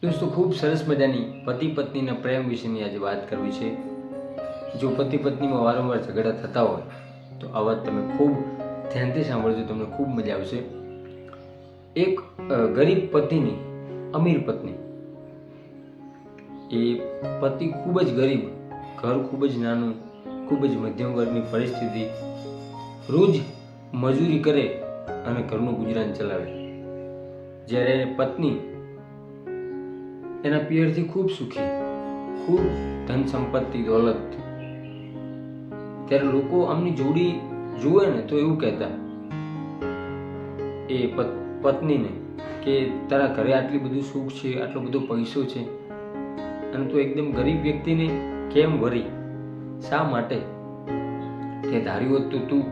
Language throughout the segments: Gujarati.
દોસ્તો, ખૂબ સરસ મજાની પતિ પત્નીના પ્રેમ વિશેની આજે વાત કરવી છે. જો પતિ પત્નીમાં વારંવાર ઝઘડા થતા હોય તો આ વાત તમે ખૂબ ધ્યાનથી સાંભળજો, તમને ખૂબ મજા આવશે. એક ગરીબ પતિની અમીર પત્ની. એ પતિ ખૂબ જ ગરીબ, ઘર ખૂબ જ નાનું, ખૂબ જ મધ્યમ વર્ગની પરિસ્થિતિ, રોજ મજૂરી કરે અને ઘરનું ગુજરાન ચલાવે. જ્યારે પત્ની એના પિયરથી ખૂબ સુખી, ખૂબ ધન સંપત્તિ દોલત. ત્યારે લોકો આમની જોડી જુએ ને તો એવું કહેતા એ પત્નીને કે તારા ઘરે આટલી બધું સુખ છે, આટલો બધો પૈસો છે, અને તું એકદમ ગરીબ વ્યક્તિને કેમ વરી? શા માટે? તે ધાર્યું હોત તો તું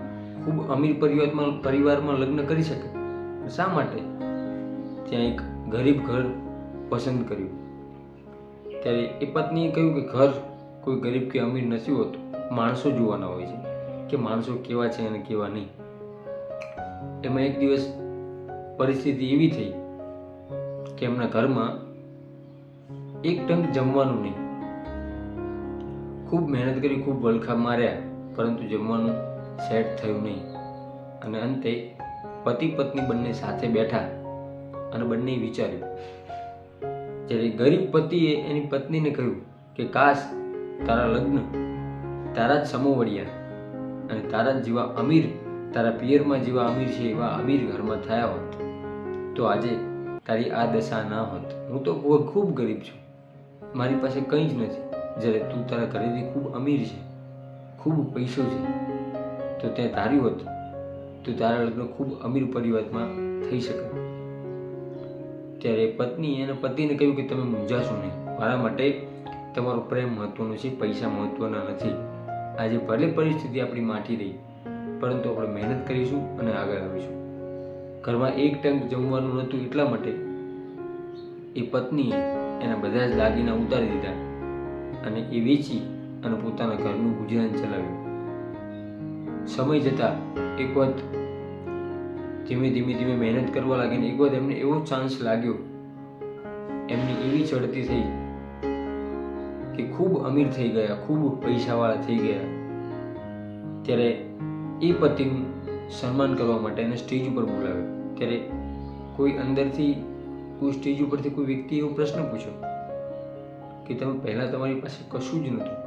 ખૂબ અમીર પરિવારમાં લગ્ન કરી શકે. શા માટે ત્યાં એક ગરીબ ઘર પસંદ કર્યું? ત્યારે એ પત્નીએ કહ્યું કે ઘર કોઈ ગરીબ કે અમીર નથી હોતું, માણસો જોવાના હોય છે કે માણસો કેવા છે અને કેવા નહીં. એમાં એક દિવસ પરિસ્થિતિ એવી થઈ કે એમના ઘરમાં એક ટંક જમવાનું નહીં. ખૂબ મહેનત કરી, ખૂબ વલખા માર્યા, પરંતુ જમવાનું સેટ થયું નહીં. અને અંતે પતિ પત્ની બંને સાથે બેઠા અને બંને વિચાર્યું. જ્યારે ગરીબ પતિએ એની પત્નીને કહ્યું કે કાશ તારા લગ્ન તારા જ સમોવડિયા અને તારા જ જેવા અમીર, તારા પિયરમાં જેવા અમીર છે એવા અમીર ઘરમાં થયા હોત તો આજે તારી આ દશા ના હોત. હું તો ખૂબ ગરીબ છું, મારી પાસે કંઈ જ નથી, જ્યારે તું તારા ઘરેથી ખૂબ અમીર છે, ખૂબ પૈસો છે, તો ત્યાં ધાર્યું હોત તો તારા લગ્ન ખૂબ અમીર પરિવારમાં થઈ શકે. ત્યારે પત્ની એના પતિને કહ્યું કે તમે મૂંઝાશો નહીં, મારા માટે તમારો પ્રેમ મહત્વનો છે, પૈસા મહત્વના નથી. આજે ભલે પરિસ્થિતિ આપણી માઠી રહી, પરંતુ આપણે મહેનત કરીશું અને આગળ આવીશું. ઘરમાં એક ટંક જમવાનું નહોતું, એટલા માટે એ પત્નીએ એના બધા જ દાગીના ઉતારી દીધા અને એ વેચી અને પોતાના ઘરનું ગુજરાન ચલાવ્યું. સમય જતાં એક વખત ધીમે ધીમે મહેનત કરવા લાગી ને એક વખત એમને એવો ચાન્સ લાગ્યો, એમની એવી ચડતી થઈ કે ખૂબ અમીર થઈ ગયા, ખૂબ પૈસાવાળા થઈ ગયા. ત્યારે એ પતિનું સન્માન કરવા માટે એને સ્ટેજ ઉપર બોલાવ્યો. ત્યારે કોઈ અંદરથી કોઈ સ્ટેજ ઉપરથી કોઈ વ્યક્તિએ એવો પ્રશ્ન પૂછ્યો કે તમે પહેલાં તમારી પાસે કશું જ નહોતું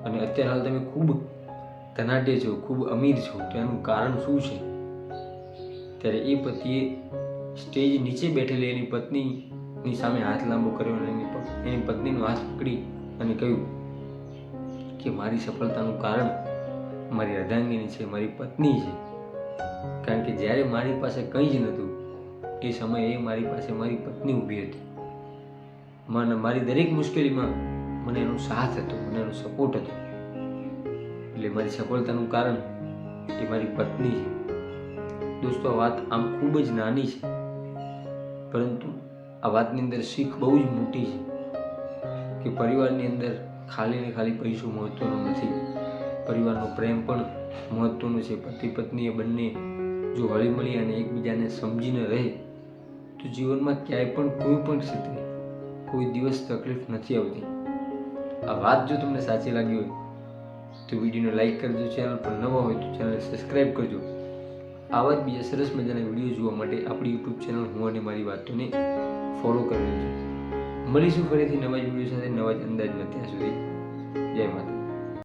અને અત્યારે હાલ તમે ખૂબ ધનાઢ્ય છો, ખૂબ અમીર છો, તો એનું કારણ શું છે? ત્યારે એ પતિએ સ્ટેજ નીચે બેઠેલી એની પત્નીની સામે હાથ લાંબો કર્યો અને એની પત્નીનો હાથ પકડી અને કહ્યું કે મારી સફળતાનું કારણ મારી અર્ધાંગીની છે, મારી પત્ની છે. કારણ કે જ્યારે મારી પાસે કંઈ જ નહોતું એ સમયે મારી પાસે મારી પત્ની ઊભી હતી. મારી દરેક મુશ્કેલીમાં મને એનો સાથ હતો, મને એનો સપોર્ટ હતો. એટલે મારી સફળતાનું કારણ એ મારી પત્ની છે. દોસ્તો, આ વાત આમ ખૂબ જ નાની છે, પરંતુ આ વાતની અંદર શીખ બહુ જ મોટી છે કે પરિવારની અંદર ખાલી ને ખાલી પૈસો મહત્વનો નથી, પરિવારનો પ્રેમ પણ મહત્વનો છે. પતિ પત્નીએ બંને જો હળીમળી અને એકબીજાને સમજીને રહે તો જીવનમાં ક્યાંય પણ કોઈ પણ ક્ષેત્રે કોઈ દિવસ તકલીફ નથી આવતી. આ વાત જો તમને સાચી લાગી હોય તો વિડીયોને લાઈક કરજો, ચેનલ પર નવા હોય તો ચેનલને સબસ્ક્રાઈબ કરજો. આવા જ બીજા સરસ મજાના વિડીયો જોવા માટે આપણી યુટ્યુબ ચેનલ હું અને મારી વાતોને ફોલો કરી લેજો. મળીશું ફરીથી નવા જ વિડીયો સાથે, નવા જ અંદાજમાં. ત્યાં સુધી જય માતા.